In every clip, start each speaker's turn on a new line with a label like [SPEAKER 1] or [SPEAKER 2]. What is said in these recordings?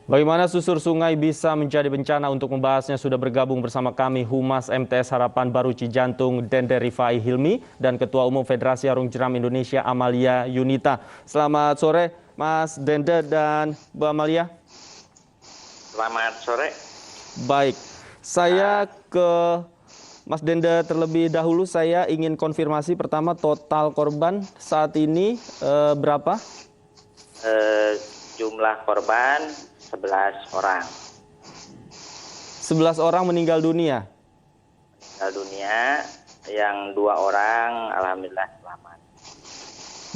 [SPEAKER 1] Bagaimana susur sungai bisa menjadi bencana? Untuk membahasnya sudah bergabung bersama kami Humas MTS Harapan Baru Cijantung Dende Rifai Hilmi dan Ketua Umum Federasi Arung Jeram Indonesia Amalia Yunita. Selamat sore Mas Dende dan Bu Amalia.
[SPEAKER 2] Selamat sore.
[SPEAKER 1] Baik, saya ke Mas Dende terlebih dahulu. Saya ingin konfirmasi pertama, total korban saat ini berapa?
[SPEAKER 2] Jumlah korban 11 orang.
[SPEAKER 1] 11 orang meninggal dunia.
[SPEAKER 2] Meninggal dunia, yang 2 orang alhamdulillah selamat.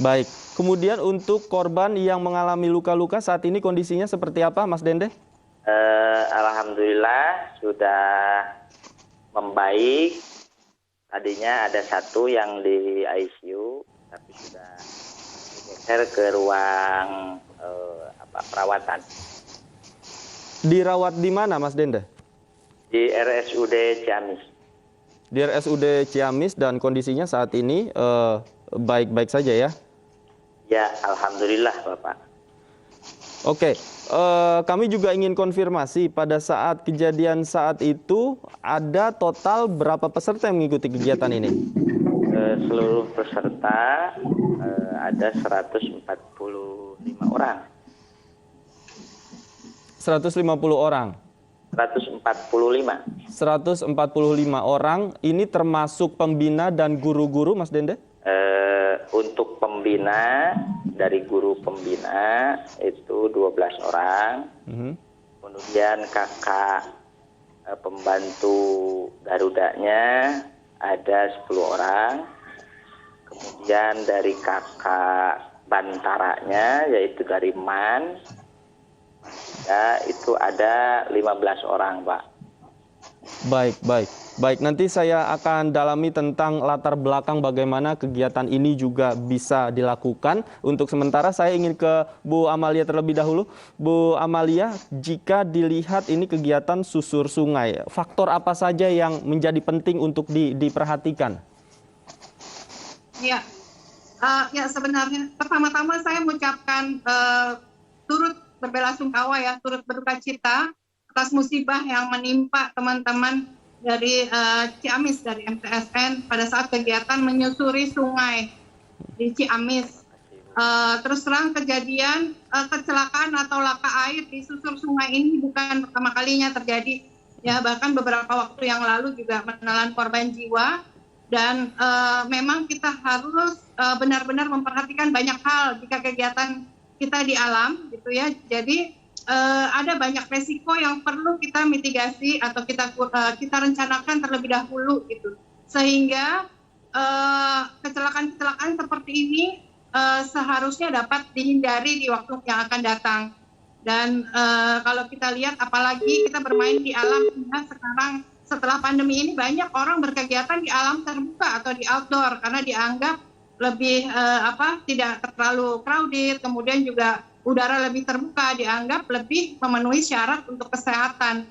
[SPEAKER 1] Baik, kemudian untuk korban yang mengalami luka-luka saat ini kondisinya seperti apa, Mas Dende?
[SPEAKER 2] Alhamdulillah sudah membaik. Tadinya ada 1 yang di ICU, tapi sudah digeser ke ruang perawatan.
[SPEAKER 1] Dirawat di mana, Mas Dende?
[SPEAKER 2] Di RSUD Ciamis.
[SPEAKER 1] Di RSUD Ciamis, dan kondisinya saat ini baik-baik saja ya?
[SPEAKER 2] Ya, alhamdulillah Bapak.
[SPEAKER 1] Oke, kami juga ingin konfirmasi pada saat kejadian saat itu ada total berapa peserta yang mengikuti kegiatan ini?
[SPEAKER 2] Seluruh peserta ada 145 orang.
[SPEAKER 1] 150 orang.
[SPEAKER 2] 145.
[SPEAKER 1] 145 orang, ini termasuk pembina dan guru-guru, Mas Dende?
[SPEAKER 2] Untuk pembina, dari guru pembina itu 12 orang. Kemudian kakak pembantu Garudanya ada 10 orang. Kemudian dari kakak bantaranya, yaitu dari MAN, ya, itu ada 15 orang, Pak.
[SPEAKER 1] Baik. Nanti saya akan dalami tentang latar belakang bagaimana kegiatan ini juga bisa dilakukan. Untuk sementara saya ingin ke Bu Amalia terlebih dahulu. Bu Amalia, jika dilihat ini kegiatan susur sungai, faktor apa saja yang menjadi penting untuk diperhatikan?
[SPEAKER 3] Ya, sebenarnya pertama-tama saya mengucapkan turut berbelasungkawa ya, turut berduka cita atas musibah yang menimpa teman-teman dari Ciamis, dari MTSN pada saat kegiatan menyusuri sungai di Ciamis. Terus terang kejadian kecelakaan atau laka air di susur sungai ini bukan pertama kalinya terjadi, ya, bahkan beberapa waktu yang lalu juga menelan korban jiwa. Dan memang kita harus benar-benar memperhatikan banyak hal jika kegiatan kita di alam, gitu ya. Jadi ada banyak resiko yang perlu kita mitigasi atau kita rencanakan terlebih dahulu, gitu. Sehingga kecelakaan-kecelakaan seperti ini seharusnya dapat dihindari di waktu yang akan datang. Dan kalau kita lihat, apalagi kita bermain di alam, ya, sekarang setelah pandemi ini banyak orang berkegiatan di alam terbuka atau di outdoor karena dianggap lebih tidak terlalu crowded, kemudian juga udara lebih terbuka, dianggap lebih memenuhi syarat untuk kesehatan,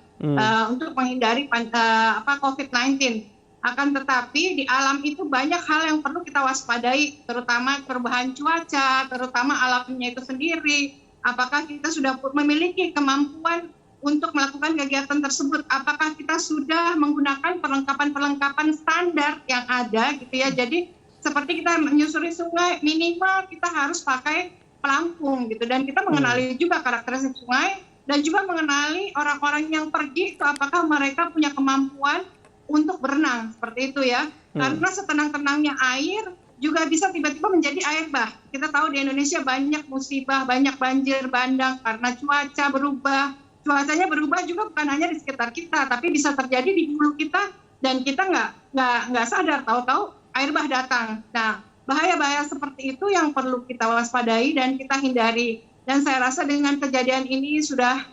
[SPEAKER 3] untuk menghindari COVID-19. Akan tetapi di alam itu banyak hal yang perlu kita waspadai, terutama perubahan cuaca, terutama alamnya itu sendiri. Apakah kita sudah memiliki kemampuan untuk melakukan kegiatan tersebut? Apakah kita sudah menggunakan perlengkapan standar yang ada, gitu ya? Jadi seperti kita menyusuri sungai, minimal kita harus pakai pelampung, gitu. Dan kita mengenali juga karakteristik sungai dan juga mengenali orang-orang yang pergi itu apakah mereka punya kemampuan untuk berenang, seperti itu ya. Karena setenang-tenangnya air juga bisa tiba-tiba menjadi air bah. Kita tahu di Indonesia banyak musibah, banyak banjir bandang karena cuaca berubah. Cuacanya berubah juga bukan hanya di sekitar kita, tapi bisa terjadi di hulu kita dan kita nggak sadar, tahu-tahu air bah datang. Nah, bahaya-bahaya seperti itu yang perlu kita waspadai dan kita hindari. Dan saya rasa dengan kejadian ini sudah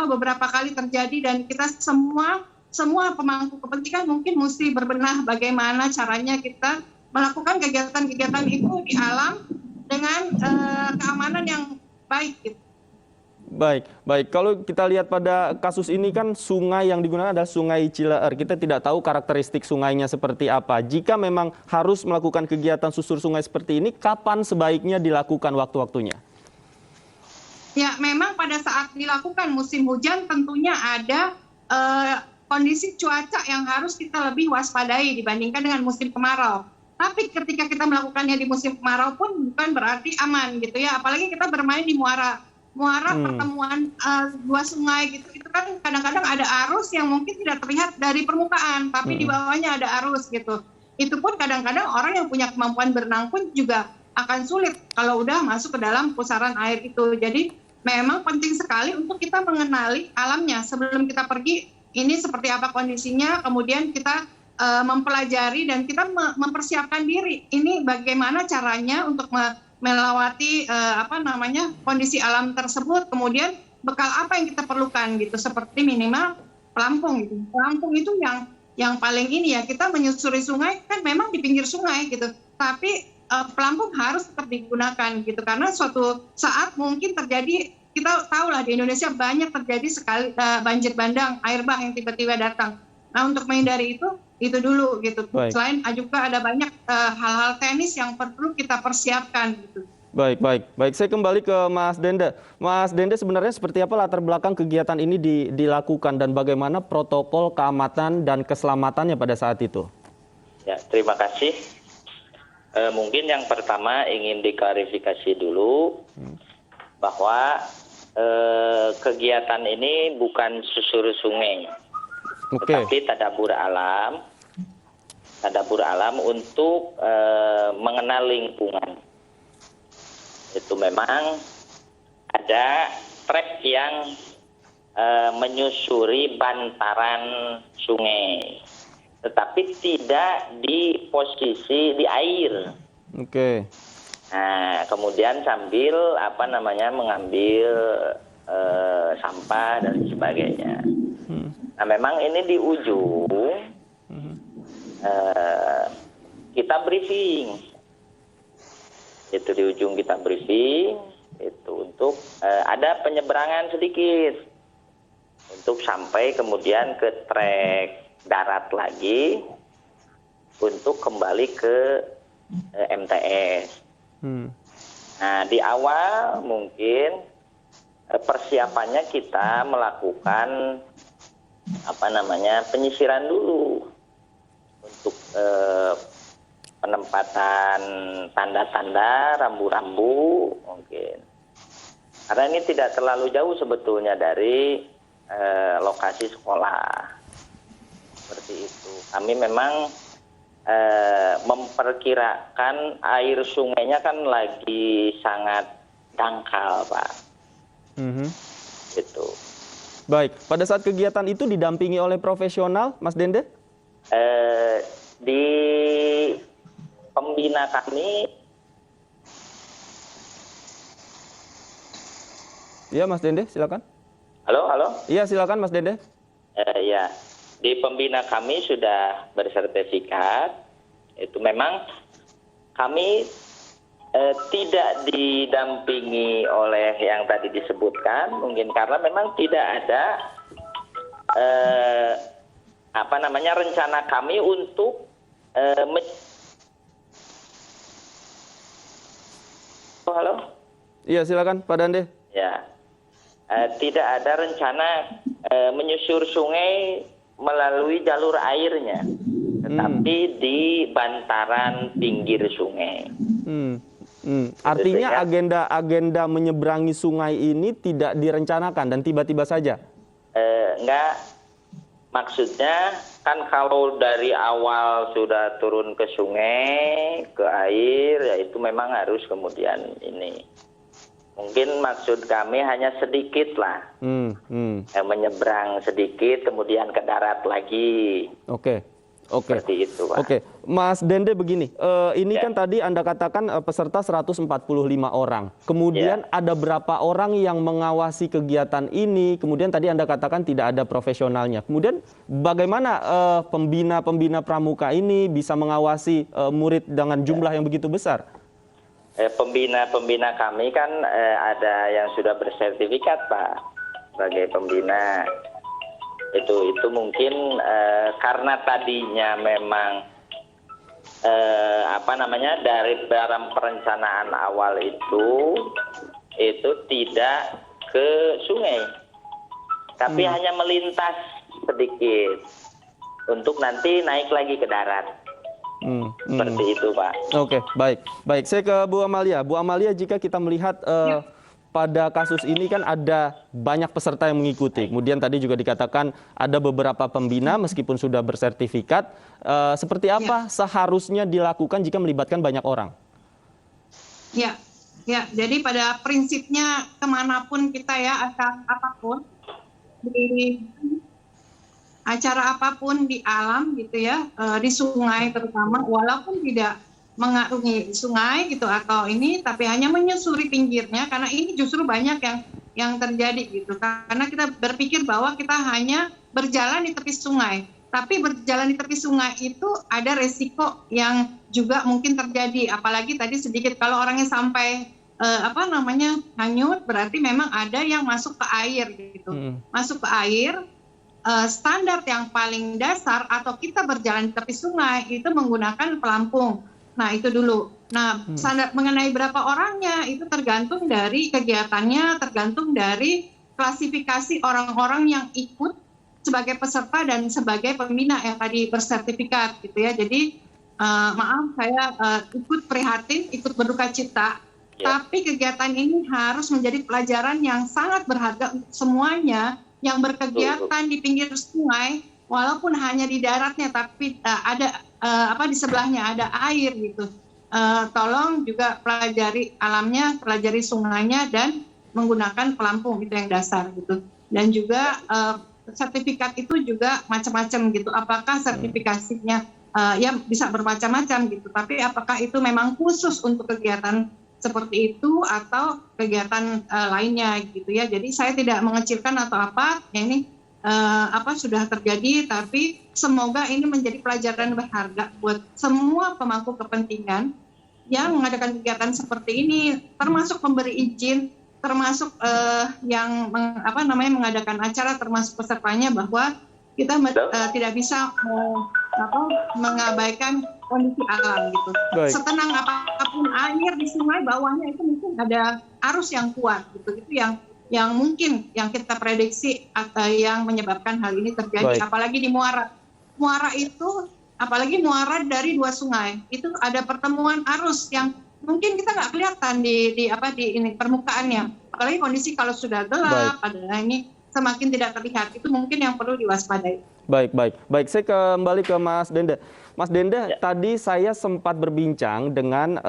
[SPEAKER 3] beberapa kali terjadi dan kita semua pemangku kepentingan mungkin mesti berbenah bagaimana caranya kita melakukan kegiatan-kegiatan itu di alam dengan keamanan yang baik, gitu.
[SPEAKER 1] Baik. Kalau kita lihat pada kasus ini kan sungai yang digunakan adalah Sungai Cileer. Kita tidak tahu karakteristik sungainya seperti apa. Jika memang harus melakukan kegiatan susur sungai seperti ini, kapan sebaiknya dilakukan waktu-waktunya?
[SPEAKER 3] Ya, memang pada saat dilakukan musim hujan tentunya ada kondisi cuaca yang harus kita lebih waspadai dibandingkan dengan musim kemarau. Tapi ketika kita melakukannya di musim kemarau pun bukan berarti aman gitu ya. Apalagi kita bermain di muara pertemuan dua sungai gitu. Itu kan kadang-kadang ada arus yang mungkin tidak terlihat dari permukaan, tapi di bawahnya ada arus gitu. Itu pun kadang-kadang orang yang punya kemampuan berenang pun juga akan sulit kalau udah masuk ke dalam pusaran air itu. Jadi memang penting sekali untuk kita mengenali alamnya sebelum kita pergi. Ini seperti apa kondisinya, kemudian kita mempelajari dan kita mempersiapkan diri. Ini bagaimana caranya untuk melewati kondisi alam tersebut. Kemudian bekal apa yang kita perlukan gitu. Seperti minimal pelampung gitu. Pelampung itu yang paling ini ya, kita menyusuri sungai kan memang di pinggir sungai gitu. Tapi pelampung harus tetap digunakan gitu karena suatu saat mungkin terjadi, kita tahu lah di Indonesia banyak terjadi sekali banjir bandang, air bah yang tiba-tiba datang. Nah untuk menghindari itu dulu gitu.
[SPEAKER 1] Baik.
[SPEAKER 3] Selain juga ada banyak hal-hal teknis yang perlu kita persiapkan gitu.
[SPEAKER 1] Baik. Saya kembali ke Mas Dende. Mas Dende, sebenarnya seperti apa latar belakang kegiatan ini dilakukan dan bagaimana protokol keamanan dan keselamatannya pada saat itu?
[SPEAKER 2] Ya, terima kasih. Mungkin yang pertama ingin diklarifikasi dulu bahwa kegiatan ini bukan susur sungai. Tetapi tadabur alam untuk mengenal lingkungan. Itu memang ada trek yang menyusuri bantaran sungai, tetapi tidak di posisi di air.
[SPEAKER 1] Oke.
[SPEAKER 2] Nah, kemudian sambil mengambil sampah dan sebagainya. Nah, memang ini di ujung kita briefing. Itu di ujung kita briefing itu untuk ada penyeberangan sedikit untuk sampai kemudian ke trek darat lagi untuk kembali ke MTS. Nah, di awal mungkin persiapannya kita melakukan penyisiran dulu untuk penempatan tanda-tanda rambu-rambu mungkin. Karena ini tidak terlalu jauh sebetulnya dari lokasi sekolah. Seperti itu. Kami memang memperkirakan air sungainya kan lagi sangat dangkal, Pak. Gitu.
[SPEAKER 1] Baik, pada saat kegiatan itu didampingi oleh profesional, Mas Dende?
[SPEAKER 2] Di pembina kami.
[SPEAKER 1] Iya, Mas Dende, silakan.
[SPEAKER 2] Halo.
[SPEAKER 1] Iya, silakan, Mas Dende.
[SPEAKER 2] Ya, di pembina kami sudah bersertifikat. Itu memang kami tidak didampingi oleh yang tadi disebutkan, mungkin karena memang tidak ada rencana kami untuk halo.
[SPEAKER 1] Iya, silakan, Pak Dande.
[SPEAKER 2] Ya, tidak ada rencana menyusur sungai melalui jalur airnya, tetapi di bantaran pinggir sungai.
[SPEAKER 1] Artinya agenda menyeberangi sungai ini tidak direncanakan dan tiba-tiba saja?
[SPEAKER 2] Enggak, maksudnya kan kalau dari awal sudah turun ke sungai, ke air, ya itu memang harus kemudian ini. Mungkin maksud kami hanya sedikit lah, menyeberang sedikit, kemudian ke darat lagi.
[SPEAKER 1] Oke.
[SPEAKER 2] Seperti itu, Pak.
[SPEAKER 1] Oke, Mas Dende begini, ini kan tadi Anda katakan peserta 145 orang. Kemudian ada berapa orang yang mengawasi kegiatan ini? Kemudian tadi Anda katakan tidak ada profesionalnya. Kemudian bagaimana pembina pramuka ini bisa mengawasi murid dengan jumlah yang begitu besar?
[SPEAKER 2] Pembina kami kan ada yang sudah bersertifikat, Pak, sebagai pembina. Itu mungkin karena tadinya memang dari dalam perencanaan awal itu tidak ke sungai, tapi hanya melintas sedikit untuk nanti naik lagi ke darat. Seperti itu, Pak.
[SPEAKER 1] Oke, baik. Baik, saya ke Bu Amalia. Bu Amalia, jika kita melihat pada kasus ini kan ada banyak peserta yang mengikuti. Kemudian tadi juga dikatakan ada beberapa pembina meskipun sudah bersertifikat. Seperti apa seharusnya dilakukan jika melibatkan banyak orang?
[SPEAKER 3] Ya, jadi pada prinsipnya kemanapun kita ya, apapun, di acara apapun di alam gitu ya, di sungai terutama, walaupun tidak mengarungi sungai gitu atau ini, tapi hanya menyusuri pinggirnya, karena ini justru banyak yang terjadi gitu. Karena kita berpikir bahwa kita hanya berjalan di tepi sungai, tapi berjalan di tepi sungai itu ada resiko yang juga mungkin terjadi. Apalagi tadi sedikit kalau orangnya sampai hanyut, berarti memang ada yang masuk ke air gitu. Masuk ke air. Standar yang paling dasar atau kita berjalan di tepi sungai itu menggunakan pelampung. Nah, itu dulu. Nah, standar mengenai berapa orangnya itu tergantung dari kegiatannya, tergantung dari klasifikasi orang-orang yang ikut sebagai peserta dan sebagai pembina yang tadi bersertifikat gitu ya. Jadi maaf saya ikut prihatin, ikut berduka cita, tapi kegiatan ini harus menjadi pelajaran yang sangat berharga untuk semuanya yang berkegiatan di pinggir sungai, walaupun hanya di daratnya, tapi ada di sebelahnya ada air gitu. Tolong juga pelajari alamnya, pelajari sungainya, dan menggunakan pelampung itu yang dasar gitu. Dan juga sertifikat itu juga macam-macam gitu. Apakah sertifikasinya ya bisa bermacam-macam gitu. Tapi apakah itu memang khusus untuk kegiatan seperti itu atau kegiatan lainnya gitu ya. Jadi saya tidak mengecilkan atau apa, ya ini sudah terjadi, tapi semoga ini menjadi pelajaran berharga buat semua pemangku kepentingan yang mengadakan kegiatan seperti ini, termasuk pemberi izin, termasuk yang mengadakan acara, termasuk pesertanya, bahwa kita tidak bisa mengabaikan kondisi alam gitu. Baik. Setenang apapun air di sungai, bawahnya itu mungkin ada arus yang kuat gitu. Itu yang mungkin yang kita prediksi atau yang menyebabkan hal ini terjadi. Baik. Apalagi di muara. Muara itu apalagi muara dari dua sungai. Itu ada pertemuan arus yang mungkin kita nggak kelihatan di ini permukaannya. Apalagi kondisi kalau sudah gelap, ada ini semakin tidak terlihat. Itu mungkin yang perlu diwaspadai.
[SPEAKER 1] Baik. Saya kembali ke Mas Dende. Mas Dende, tadi saya sempat berbincang dengan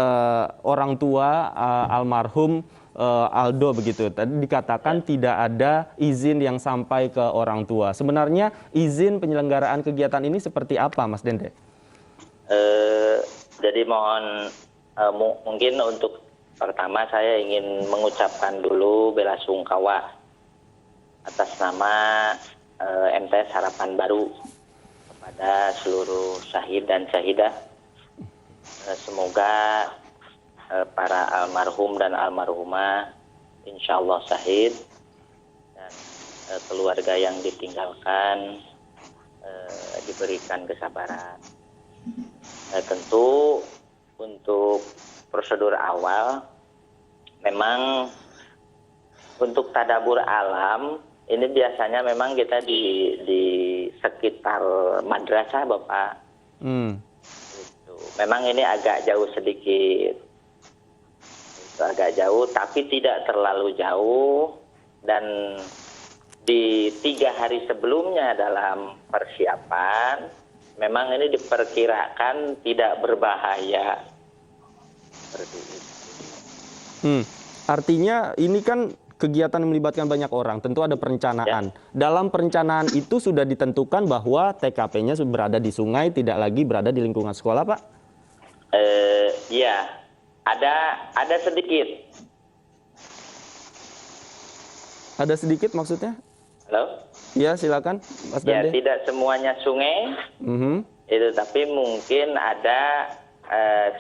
[SPEAKER 1] orang tua almarhum Aldo begitu. Tadi dikatakan tidak ada izin yang sampai ke orang tua. Sebenarnya izin penyelenggaraan kegiatan ini seperti apa, Mas Dende?
[SPEAKER 2] Jadi mohon mungkin untuk pertama saya ingin mengucapkan dulu bela sungkawa atas nama MTS Harapan Baru kepada seluruh syahid dan syahidah. Semoga para almarhum dan almarhumah insya Allah syahid, dan keluarga yang ditinggalkan diberikan kesabaran. Tentu untuk prosedur awal memang untuk tadabur alam ini biasanya memang kita di sekitar madrasah, Bapak. Gitu. Memang ini agak jauh sedikit. Agak jauh, tapi tidak terlalu jauh. Dan di 3 hari sebelumnya dalam persiapan, memang ini diperkirakan tidak berbahaya. Seperti itu.
[SPEAKER 1] Artinya ini kan kegiatan yang melibatkan banyak orang, tentu ada perencanaan. Dalam perencanaan itu sudah ditentukan bahwa TKP-nya berada di sungai, tidak lagi berada di lingkungan sekolah, Pak?
[SPEAKER 2] Iya, ada sedikit.
[SPEAKER 1] Ada sedikit maksudnya?
[SPEAKER 2] Halo?
[SPEAKER 1] Iya, silakan, Mas Dende.
[SPEAKER 2] Ya, tidak semuanya sungai, itu, tapi mungkin ada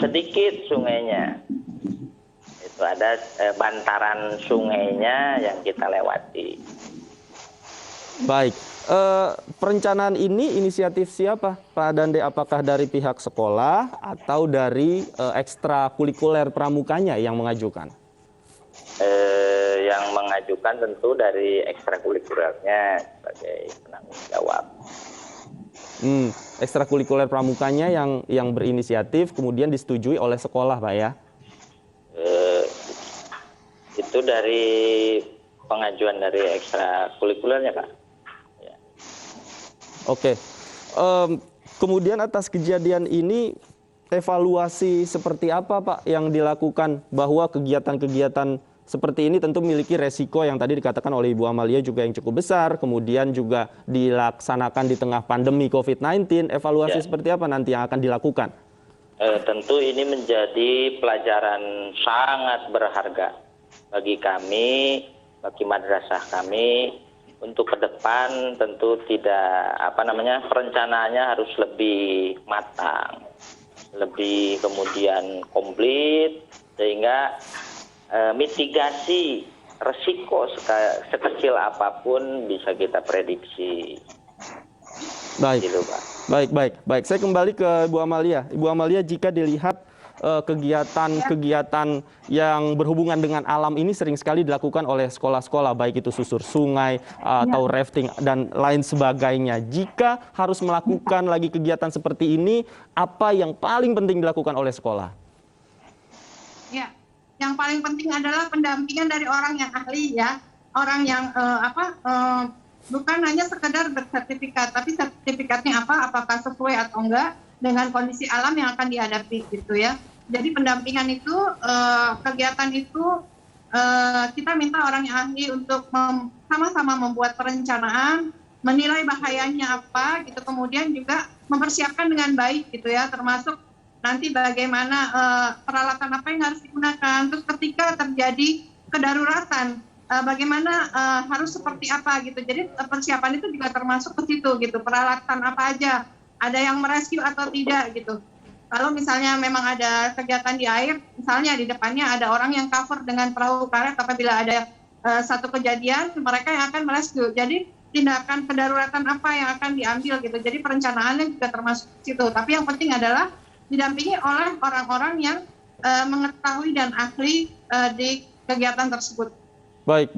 [SPEAKER 2] sedikit sungainya. Itu ada bantaran sungainya yang kita lewati.
[SPEAKER 1] Baik, perencanaan ini inisiatif siapa, Pak Dende? Apakah dari pihak sekolah atau dari ekstrakurikuler pramukanya yang mengajukan?
[SPEAKER 2] yang mengajukan tentu dari ekstrakurikulernya sebagai penanggung jawab.
[SPEAKER 1] Ekstrakurikuler pramukanya yang berinisiatif kemudian disetujui oleh sekolah, Pak ya?
[SPEAKER 2] Itu dari pengajuan dari ekstrakurikulernya, Pak. Ya.
[SPEAKER 1] Oke. Kemudian atas kejadian ini evaluasi seperti apa, Pak, yang dilakukan bahwa kegiatan-kegiatan seperti ini tentu memiliki resiko yang tadi dikatakan oleh Ibu Amalia juga yang cukup besar, kemudian juga dilaksanakan di tengah pandemi COVID-19. Evaluasi seperti apa nanti yang akan dilakukan?
[SPEAKER 2] Tentu ini menjadi pelajaran sangat berharga bagi kami, bagi madrasah kami. Untuk ke depan tentu perencanaannya harus lebih matang, lebih kemudian komplit, sehingga mitigasi resiko sekecil apapun bisa kita prediksi.
[SPEAKER 1] Baik,
[SPEAKER 2] gitu, Pak.
[SPEAKER 1] Baik. Saya kembali ke Ibu Amalia. Ibu Amalia, jika dilihat kegiatan-kegiatan yang berhubungan dengan alam ini sering sekali dilakukan oleh sekolah-sekolah, baik itu susur sungai atau rafting dan lain sebagainya. Jika harus melakukan lagi kegiatan seperti ini, apa yang paling penting dilakukan oleh sekolah?
[SPEAKER 3] Ya, yang paling penting adalah pendampingan dari orang yang ahli ya, orang yang bukan hanya sekedar bersertifikat, tapi sertifikatnya apakah sesuai atau enggak dengan kondisi alam yang akan dihadapi gitu ya. Jadi pendampingan itu, kegiatan itu kita minta orang yang ahli untuk sama-sama membuat perencanaan, menilai bahayanya apa gitu, kemudian juga mempersiapkan dengan baik gitu ya, termasuk nanti bagaimana peralatan apa yang harus digunakan, terus ketika terjadi kedaruratan bagaimana harus seperti apa gitu. Jadi persiapan itu juga termasuk ke situ gitu, peralatan apa aja, ada yang merescue atau tidak gitu. Kalau misalnya memang ada kegiatan di air, misalnya di depannya ada orang yang cover dengan perahu karet, apabila ada satu kejadian mereka yang akan merescue. Jadi tindakan kedaruratan apa yang akan diambil gitu. Jadi perencanaannya juga termasuk situ. Tapi yang penting adalah didampingi oleh orang-orang yang mengetahui dan ahli di kegiatan tersebut.
[SPEAKER 1] Baik.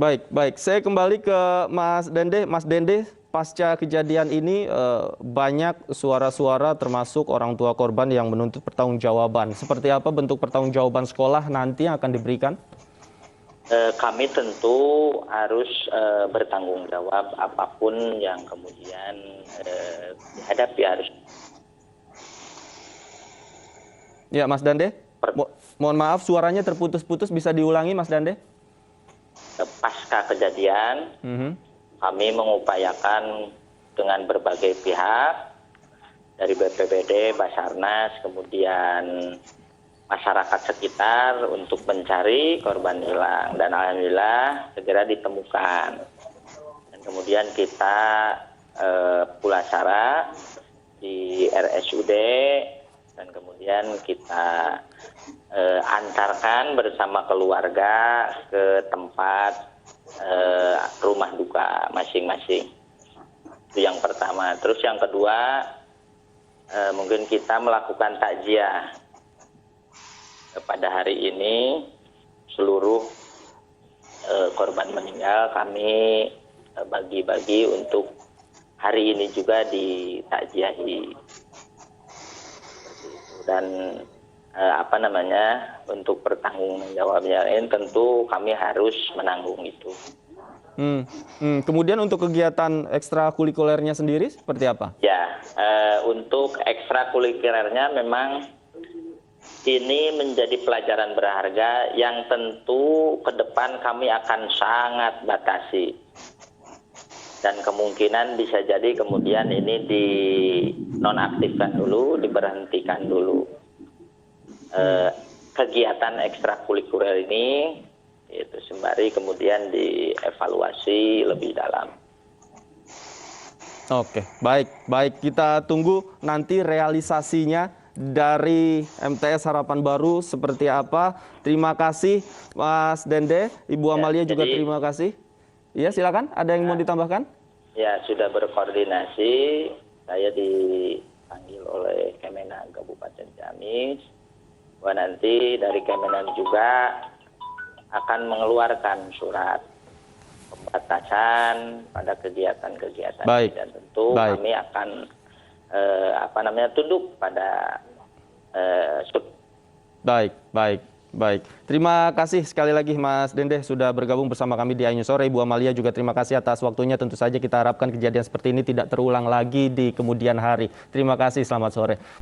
[SPEAKER 1] Saya kembali ke Mas Dende. Mas Dende, pasca kejadian ini banyak suara-suara termasuk orang tua korban yang menuntut pertanggungjawaban. Seperti apa bentuk pertanggungjawaban sekolah nanti yang akan diberikan?
[SPEAKER 2] Kami tentu harus bertanggung jawab apapun yang kemudian dihadapi harus.
[SPEAKER 1] Ya, Mas Dande. Mohon maaf suaranya terputus-putus, bisa diulangi Mas Dande?
[SPEAKER 2] Pasca kejadian, kami mengupayakan dengan berbagai pihak, dari BPBD, Basarnas, kemudian masyarakat sekitar untuk mencari korban hilang. Dan alhamdulillah segera ditemukan. Dan kemudian kita pulasara di RSUD, dan kemudian kita antarkan bersama keluarga ke tempat rumah duka masing-masing. Itu yang pertama. Terus yang kedua, mungkin kita melakukan takziah. Pada hari ini seluruh korban meninggal kami bagi-bagi untuk hari ini juga ditakziahi. Dan untuk pertanggungjawabnya ini tentu kami harus menanggung itu.
[SPEAKER 1] Kemudian untuk kegiatan ekstrakurikulernya sendiri seperti apa?
[SPEAKER 2] Ya, untuk ekstrakurikulernya memang ini menjadi pelajaran berharga yang tentu ke depan kami akan sangat batasi. Dan kemungkinan bisa jadi kemudian ini dinonaktifkan dulu, diberhentikan dulu. Kegiatan ekstrakurikuler ini itu sembari kemudian dievaluasi lebih dalam.
[SPEAKER 1] Oke, baik. Kita tunggu nanti realisasinya dari MTS Harapan Baru seperti apa. Terima kasih Mas Dende, Ibu Amalia juga terima kasih. Iya, silakan. Ada yang mau ditambahkan?
[SPEAKER 2] Ya, sudah berkoordinasi. Saya dipanggil oleh Kemenag Kabupaten Ciamis. Bahwa nanti dari Kemenag juga akan mengeluarkan surat pembatasan pada kegiatan-kegiatan ini. Dan tentu kami akan tunduk pada
[SPEAKER 1] Baik. Terima kasih sekali lagi Mas Dendeh sudah bergabung bersama kami di iNews Sore. Ibu Amalia juga terima kasih atas waktunya. Tentu saja kita harapkan kejadian seperti ini tidak terulang lagi di kemudian hari. Terima kasih, selamat sore.